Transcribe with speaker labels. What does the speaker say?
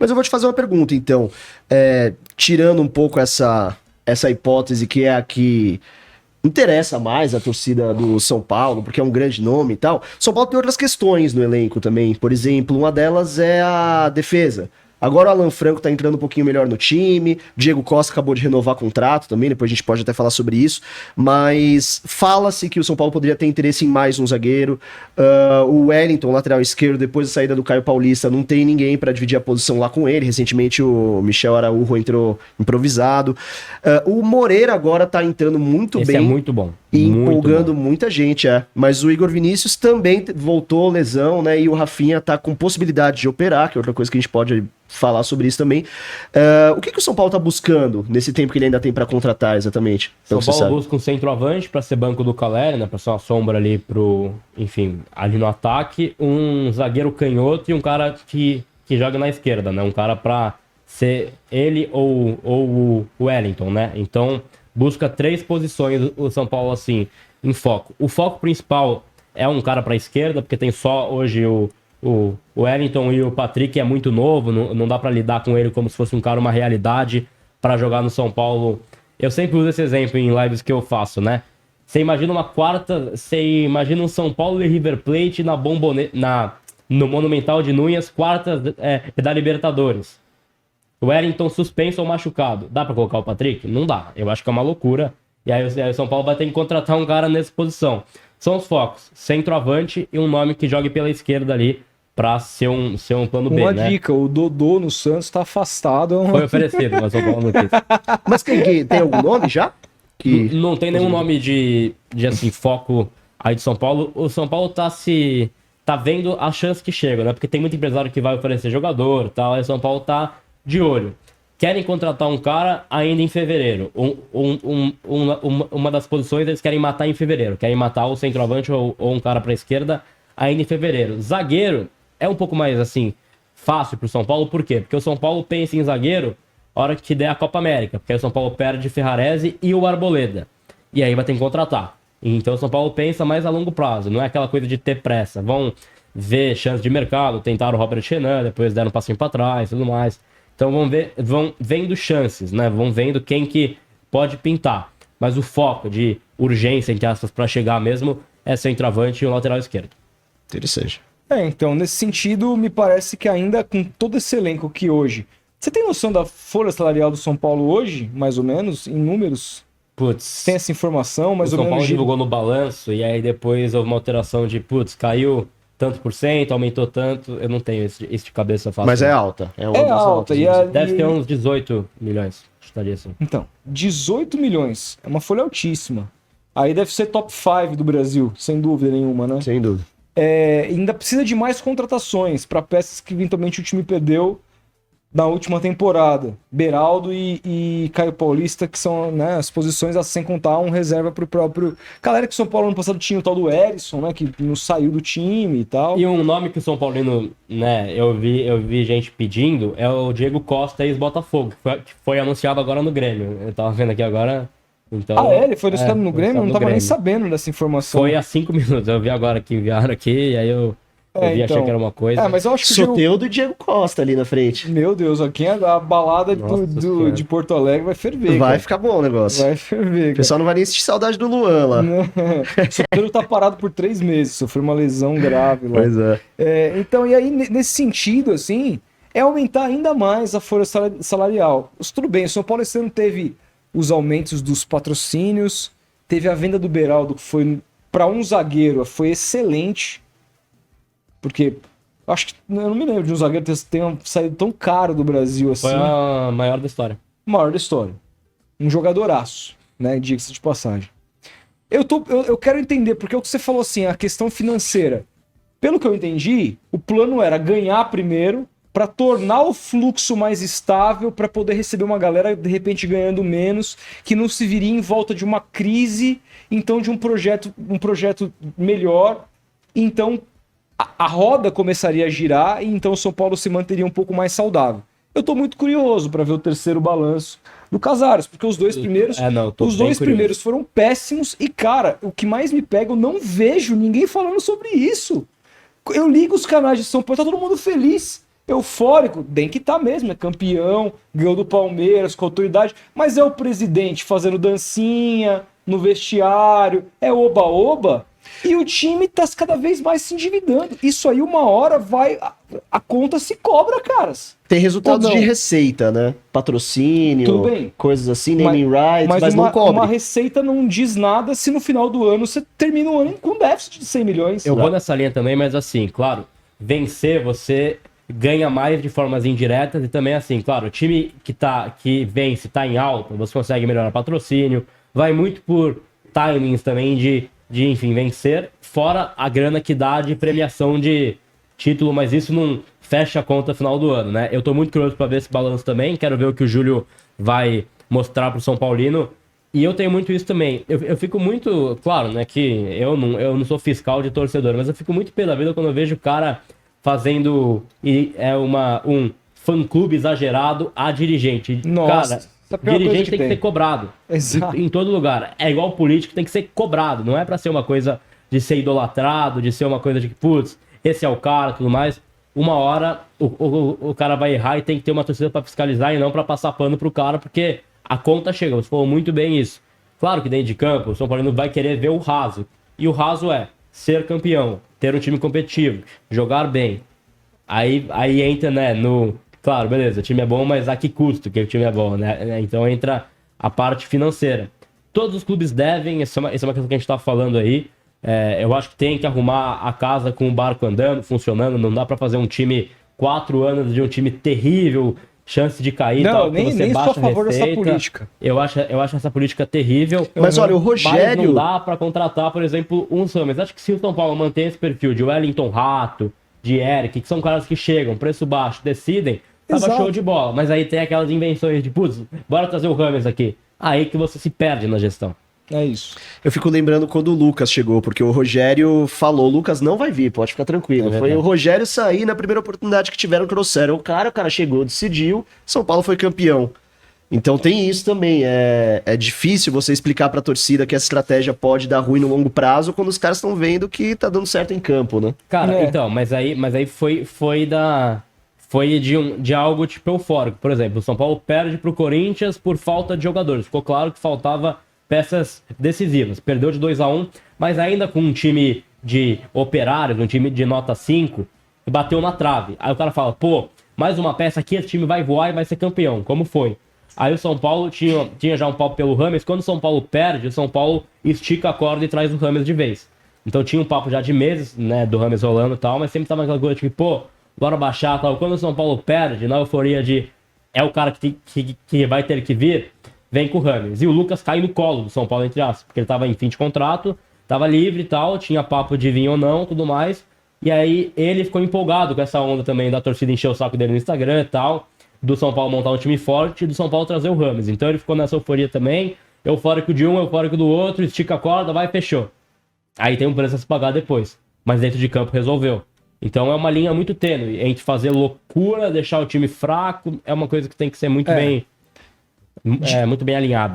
Speaker 1: Mas eu vou te fazer uma pergunta, então. Tirando um pouco essa hipótese que é a que interessa mais a torcida do São Paulo, porque é um grande nome e tal. São Paulo tem outras questões no elenco também. Por exemplo, uma delas é a defesa. Agora o Alan Franco tá entrando um pouquinho melhor no time, Diego Costa acabou de renovar contrato também, depois a gente pode até falar sobre isso, mas fala-se que o São Paulo poderia ter interesse em mais um zagueiro. O Wellington, lateral esquerdo, depois da saída do Caio Paulista, não tem ninguém para dividir a posição lá com ele. Recentemente o Michel Araújo entrou improvisado. O Moreira agora tá entrando muito
Speaker 2: Esse
Speaker 1: bem.
Speaker 2: É muito bom.
Speaker 1: E
Speaker 2: muito
Speaker 1: empolgando
Speaker 2: bom.
Speaker 1: muita gente, mas o Igor Vinícius também voltou lesão, né? E o Rafinha tá com possibilidade de operar, que é outra coisa que a gente pode falar sobre isso também. O que o São Paulo tá buscando nesse tempo que ele ainda tem para contratar, exatamente?
Speaker 2: São Paulo busca um centroavante para ser banco do Caleri, né? Para ser uma sombra ali ali no ataque, um zagueiro canhoto e um cara que joga na esquerda, né? Um cara para ser ele ou o Wellington, né? Então busca 3 posições o São Paulo assim em foco. O foco principal é um cara para a esquerda, porque tem só hoje o Wellington e o Patrick, que é muito novo, não dá para lidar com ele como se fosse um cara, uma realidade para jogar no São Paulo. Eu sempre uso esse exemplo em lives que eu faço, né? Você imagina um São Paulo e River Plate no Monumental de Núñez, quartas da Libertadores. O Wellington suspenso ou machucado. Dá pra colocar o Patrick? Não dá. Eu acho que é uma loucura. E aí o São Paulo vai ter que contratar um cara nessa posição. São os focos. Centroavante e um nome que jogue pela esquerda ali pra ser um plano B, né?
Speaker 3: Uma dica, o Dodô no Santos tá afastado.
Speaker 2: Foi oferecido, mas o São Paulo não quis.
Speaker 1: Mas tem algum nome já?
Speaker 2: Não tem nenhum nome de assim, foco aí de São Paulo. O São Paulo tá vendo a chance que chega, né? Porque tem muito empresário que vai oferecer jogador e tal. Aí o São Paulo tá de olho. Querem contratar um cara ainda em fevereiro. Uma das posições eles querem matar em fevereiro. Querem matar o centroavante ou um cara pra esquerda ainda em fevereiro. Zagueiro é um pouco mais, assim, fácil pro São Paulo. Por quê? Porque o São Paulo pensa em zagueiro a hora que der a Copa América. Porque aí o São Paulo perde Ferrarese e o Arboleda. E aí vai ter que contratar. Então o São Paulo pensa mais a longo prazo. Não é aquela coisa de ter pressa. Vão ver chance de mercado. Tentaram o Robert Renan, depois deram um passinho pra trás e tudo mais. Então vão vendo chances, né? Vão vendo quem que pode pintar. Mas o foco de urgência, entre aspas, pra chegar mesmo, é centroavante e o lateral esquerdo.
Speaker 1: Interessante.
Speaker 3: Então, nesse sentido, me parece que ainda com todo esse elenco que hoje... Você tem noção da folha salarial do São Paulo hoje, mais ou menos, em números?
Speaker 2: Putz.
Speaker 3: Tem essa informação, mais ou menos?
Speaker 2: O São Paulo divulgou no balanço e aí depois houve uma alteração de, caiu tanto por cento, aumentou tanto. Eu não tenho esse de cabeça fácil.
Speaker 1: Mas é alta.
Speaker 3: É alta.
Speaker 2: Deve ter uns 18 milhões. Estaria assim.
Speaker 3: Então, 18 milhões. É uma folha altíssima. Aí deve ser top 5 do Brasil, sem dúvida nenhuma, né?
Speaker 1: Sem dúvida.
Speaker 3: Ainda precisa de mais contratações para peças que eventualmente o time perdeu na última temporada. Beraldo e Caio Paulista, que são, né, as posições, sem contar um reserva pro próprio... Galera que o São Paulo ano passado tinha o tal do Erisson, né, que não saiu do time e tal.
Speaker 2: E um nome que o São Paulino, né, eu vi gente pedindo, é o Diego Costa, ex-Botafogo, que foi anunciado agora no Grêmio. Eu tava vendo aqui agora... Então,
Speaker 3: ele foi anunciado no Grêmio? Eu não tava nem sabendo dessa informação.
Speaker 2: Foi há 5 minutos, eu vi agora que enviaram aqui, e aí eu achei que era uma coisa.
Speaker 3: Mas eu acho que
Speaker 1: Soteldo e Diego Costa ali na frente.
Speaker 3: Meu Deus, aqui a balada de Porto Alegre vai ferver.
Speaker 1: Vai ficar bom o negócio.
Speaker 3: Vai ferver, cara.
Speaker 1: O pessoal não vai nem sentir saudade do Luan lá.
Speaker 3: O Soteldo tá parado por 3 meses, sofreu uma lesão grave lá.
Speaker 1: Pois é.
Speaker 3: Então, e aí, nesse sentido, assim, é aumentar ainda mais a folha salarial. Tudo bem, o São Paulo esse ano teve os aumentos dos patrocínios, teve a venda do Beraldo, que foi, para um zagueiro, foi excelente, porque acho que, eu não me lembro de um zagueiro ter saído tão caro do Brasil assim.
Speaker 2: Foi a maior da história.
Speaker 3: Maior da história. Um jogadoraço, né, diga-se de passagem. Eu quero entender, porque o que você falou assim, a questão financeira. Pelo que eu entendi, o plano era ganhar primeiro, para tornar o fluxo mais estável, para poder receber uma galera de repente ganhando menos, que não se viria em volta de uma crise, então de um projeto melhor, então a roda começaria a girar e então o São Paulo se manteria um pouco mais saudável. Eu tô muito curioso para ver o terceiro balanço do Casares, porque os dois primeiros foram péssimos e, cara, o que mais me pega, eu não vejo ninguém falando sobre isso. Eu ligo os canais de São Paulo, tá todo mundo feliz. Eufórico, tem que estar mesmo, é campeão, ganhou do Palmeiras com autoridade, mas é o presidente fazendo dancinha no vestiário, é oba-oba, e o time tá cada vez mais se endividando. Isso aí, uma hora vai. A conta se cobra, caras.
Speaker 1: Tem resultados
Speaker 3: Ou não?
Speaker 1: de receita, né? Patrocínio,
Speaker 3: Tudo bem.
Speaker 1: coisas assim, naming rights, mas não cobre.
Speaker 3: Uma receita não diz nada se no final do ano você termina o ano com déficit de 100 milhões.
Speaker 2: Eu vou nessa linha também, mas assim, claro, vencer você ganha mais de formas indiretas e também assim, claro, o time que vence, tá em alta, você consegue melhorar patrocínio, vai muito por timings também de enfim, vencer, fora a grana que dá de premiação de título, mas isso não fecha a conta final do ano, né? Eu tô muito curioso para ver esse balanço também, quero ver o que o Júlio vai mostrar pro São Paulino. E eu tenho muito isso também. Eu fico muito... Claro, né, que eu não sou fiscal de torcedor, mas eu fico muito pé da vida quando eu vejo o cara fazendo um fã-clube exagerado a dirigente.
Speaker 3: Nossa, essa é a pior coisa
Speaker 2: dirigente
Speaker 3: que
Speaker 2: tem que
Speaker 3: tem.
Speaker 2: ser cobrado.
Speaker 3: Exato.
Speaker 2: Em todo lugar. É igual político, tem que ser cobrado. Não é pra ser uma coisa de ser idolatrado, de ser uma coisa de que, putz, esse é o cara e tudo mais. Uma hora o cara vai errar e tem que ter uma torcida pra fiscalizar e não pra passar pano pro cara, porque a conta chega. Você falou muito bem isso. Claro que dentro de campo, o São Paulo vai querer ver o raso. E o raso é ser campeão, ter um time competitivo, jogar bem. Aí entra, né, Claro, beleza, o time é bom, mas a que custo que o time é bom, né? Então entra a parte financeira. Todos os clubes devem, essa é uma questão que a gente tá falando aí. Eu acho que tem que arrumar a casa com o barco andando, funcionando. Não dá pra fazer um time 4 anos de um time terrível, chance de cair.
Speaker 3: Não,
Speaker 2: tal,
Speaker 3: nem sou a favor dessa política.
Speaker 2: Eu acho essa política terrível.
Speaker 1: Mas olha, o
Speaker 2: Mas
Speaker 1: Rogério...
Speaker 2: não dá pra contratar, por exemplo, um Summers. Acho que se o São Paulo mantém esse perfil de Wellington Rato, de Eric, que são caras que chegam, preço baixo, decidem, tava
Speaker 3: Exato.
Speaker 2: show de bola. Mas aí tem aquelas invenções de, putz, bora trazer o Rames aqui. Aí que você se perde na gestão.
Speaker 3: É isso.
Speaker 1: Eu fico lembrando quando o Lucas chegou, porque o Rogério falou, Lucas não vai vir, pode ficar tranquilo.
Speaker 2: É
Speaker 1: Foi
Speaker 2: verdade.
Speaker 1: o Rogério sair na primeira oportunidade que tiveram, trouxeram o cara chegou, decidiu, São Paulo foi campeão. Então tem isso também, é difícil você explicar pra torcida que essa estratégia pode dar ruim no longo prazo quando os caras estão vendo que tá dando certo em campo, né?
Speaker 2: Cara,
Speaker 3: É.
Speaker 2: então, mas aí foi de algo tipo eufórico. Por exemplo, o São Paulo perde pro Corinthians por falta de jogadores. Ficou claro que faltava peças decisivas. Perdeu de 2-1, mas ainda com um time de operários, um time de nota 5, bateu na trave. Aí o cara fala, pô, mais uma peça aqui, esse time vai voar e vai ser campeão. Como foi? Aí o São Paulo tinha já um papo pelo Rames. Quando o São Paulo perde, o São Paulo estica a corda e traz o Rames de vez. Então tinha um papo já de meses, né, do Rames rolando e tal, mas sempre tava aquela coisa tipo, pô, bora baixar e tal. Quando o São Paulo perde, na euforia de é o cara que vai ter que vir, vem com o Rames. E o Lucas cai no colo do São Paulo, entre aspas, porque ele tava em fim de contrato, tava livre e tal, tinha papo de vir ou não, tudo mais. E aí ele ficou empolgado com essa onda também da torcida encher o saco dele no Instagram e tal, do São Paulo montar um time forte e do São Paulo trazer o Rames. Então ele ficou nessa euforia também, eufórico de um, eufórico do outro, estica a corda, vai, fechou. Aí tem um preço a se pagar depois. Mas dentro de campo resolveu. Então é uma linha muito tênue entre fazer loucura, deixar o time fraco, é uma coisa que tem que ser muito bem alinhada.